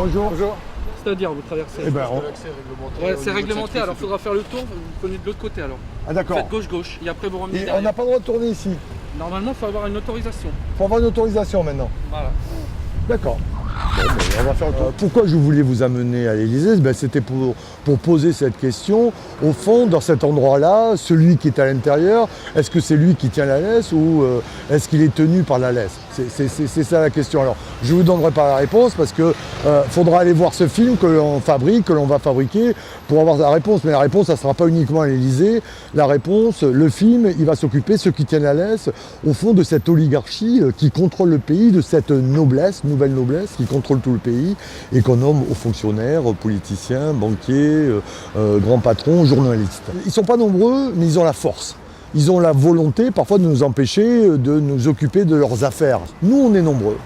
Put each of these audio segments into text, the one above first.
Bonjour. Bonjour. C'est-à-dire, vous traversez. Eh ben, L'accès réglementé. Ouais, c'est réglementé, alors il faudra faire le tour, vous prenez de l'autre côté alors. Ah d'accord. Faites gauche-gauche, et après vous revenez Et on derrière. n'a pas le droit de tourner ici. Normalement, il faut avoir une autorisation. Il faut avoir une autorisation maintenant. Voilà. D'accord. Bon, ben, on va faire le tour. Pourquoi je voulais vous amener à l'Élysée? C'était pour poser cette question. Au fond, dans cet endroit-là, celui qui est à l'intérieur, est-ce que c'est lui qui tient la laisse ou est-ce qu'il est tenu par la laisse? C'est ça la question. Alors, je ne vous donnerai pas la réponse parce que faudra aller voir ce film que l'on fabrique, que l'on va fabriquer pour avoir la réponse. Mais la réponse, ça ne sera pas uniquement à l'Élysée. La réponse, le film, il va s'occuper, ceux qui tiennent la laisse, au fond de cette oligarchie qui contrôle le pays, de cette noblesse, nouvelle noblesse, qui contrôle tout le pays et qu'on nomme aux fonctionnaires, aux politiciens, banquiers, grands patrons, journalistes. Ils ne sont pas nombreux, mais ils ont la force. Ils ont la volonté parfois de nous empêcher de nous occuper de leurs affaires. Nous, on est nombreux.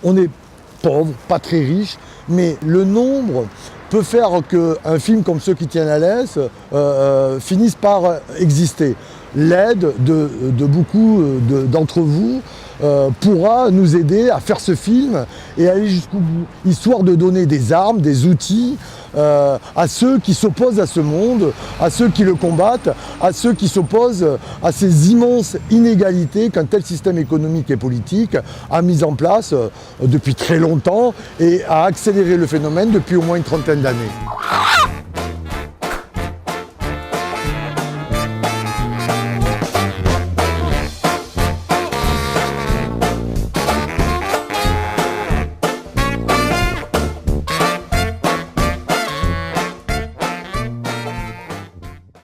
On est pauvres, pas très riches, mais le nombre peut faire qu'un film comme Ceux qui tiennent la laisse finisse par exister. L'aide de beaucoup d'entre vous pourra nous aider à faire ce film et aller jusqu'au bout, histoire de donner des armes, des outils à ceux qui s'opposent à ce monde, à ceux qui le combattent, à ceux qui s'opposent à ces immenses inégalités qu'un tel système économique et politique a mis en place depuis très longtemps et a accéléré le phénomène depuis au moins une trentaine d'années.